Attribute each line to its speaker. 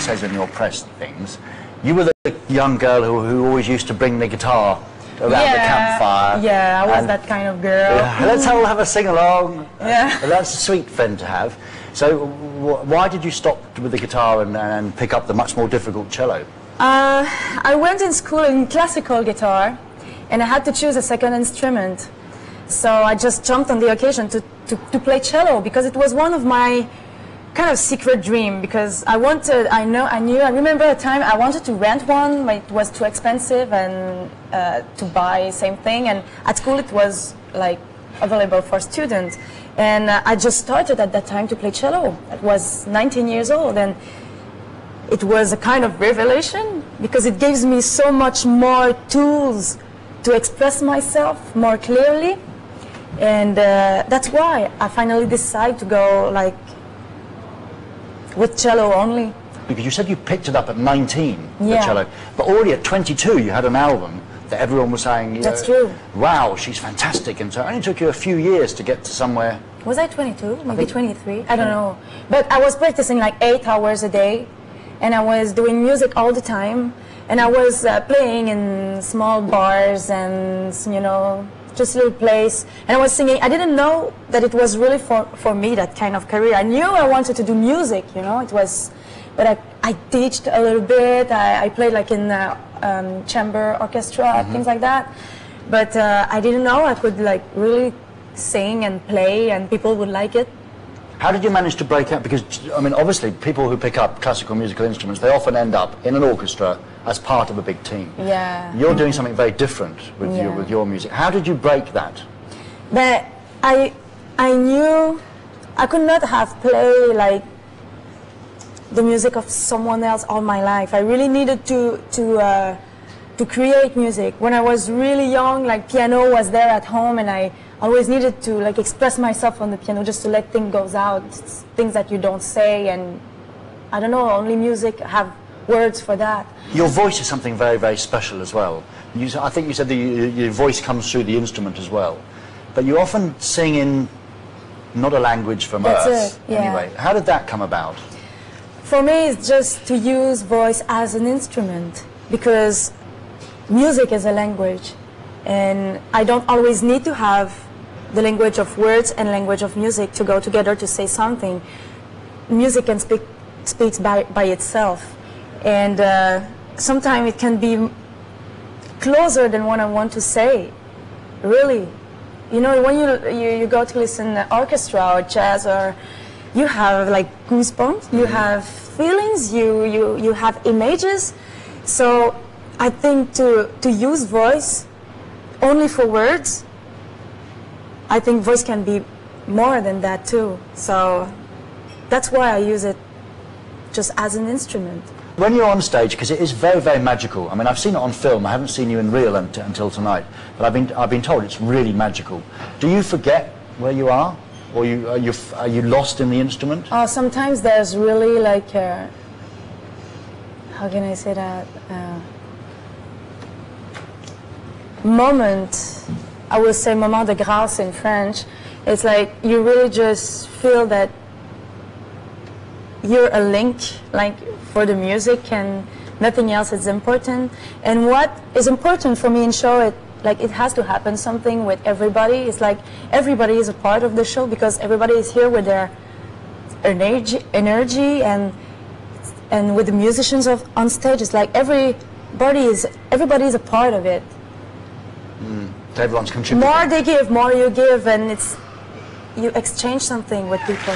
Speaker 1: says in your press things, you were the young girl who always used to bring the guitar around the campfire.
Speaker 2: Yeah, I was that kind of girl.
Speaker 1: Yeah, let's all have a sing-along.
Speaker 2: Yeah.
Speaker 1: That's a sweet friend to have. So why did you stop with the guitar and pick up the much more difficult cello?
Speaker 2: I went in school in classical guitar, and I had to choose a second instrument. So I just jumped on the occasion to play cello, because it was one of my kind of secret dream, because I remember a time I wanted to rent one, but it was too expensive and to buy same thing, and at school it was like available for students, and I just started at that time to play cello. I was 19 years old, and it was a kind of revelation, because it gives me so much more tools to express myself more clearly, and that's why I finally decided to go like with cello only.
Speaker 1: Because you said you picked it up at 19, the
Speaker 2: Yeah.
Speaker 1: cello, but already at 22 you had an album that everyone was saying,
Speaker 2: That's true.
Speaker 1: Wow, she's fantastic, and so it only took you a few years to get to somewhere.
Speaker 2: Was I 22? Maybe 23? I don't know. But I was practicing like 8 hours a day, and I was doing music all the time, and I was playing in small bars and, you know, just a little place, and I was singing. I didn't know that it was really for me, that kind of career. I knew I wanted to do music, you know, it was, but I teached a little bit. I played like in chamber orchestra, things like that, but I didn't know I could like really sing and play and people would like it.
Speaker 1: How did you manage to break out? Because, I mean, obviously people who pick up classical musical instruments, they often end up in an orchestra as part of a big team.
Speaker 2: Yeah.
Speaker 1: You're doing something very different with, your music. How did you break that?
Speaker 2: But I knew I could not have played like the music of someone else all my life. I really needed to create music. When I was really young, like piano was there at home, and I always needed to like express myself on the piano, just to let things go out, things that you don't say, and I don't know, only music have words for that.
Speaker 1: Your voice is something very, very special as well. I think you said that your voice comes through the instrument as well, but you often sing in not a language from
Speaker 2: That's
Speaker 1: Earth,
Speaker 2: it, yeah.
Speaker 1: anyway. How did that come about?
Speaker 2: For me, it's just to use voice as an instrument, because music is a language, and I don't always need to have the language of words and language of music to go together to say something. Music can speaks by itself, and sometimes it can be closer than what I want to say, really. You know, when you go to listen to orchestra or jazz, or you have like goosebumps, you have feelings, you have images. So I think to use voice only for words, I think voice can be more than that too. So that's why I use it just as an instrument.
Speaker 1: When you're on stage, because it is very, very magical. I mean, I've seen it on film. I haven't seen you in real until tonight, but I've been told it's really magical. Do you forget where you are, or are you lost in the instrument?
Speaker 2: Sometimes there's really like how can I say that? Moment. I will say moment de grâce in French. It's like you really just feel that you're a link, like for the music, and nothing else is important. And what is important for me in show, it has to happen something with everybody. It's like everybody is a part of the show, because everybody is here with their energy, and with the musicians on stage. It's like everybody is a part of it.
Speaker 1: Everyone's contributing.
Speaker 2: More they give, more you give, and you exchange something with people.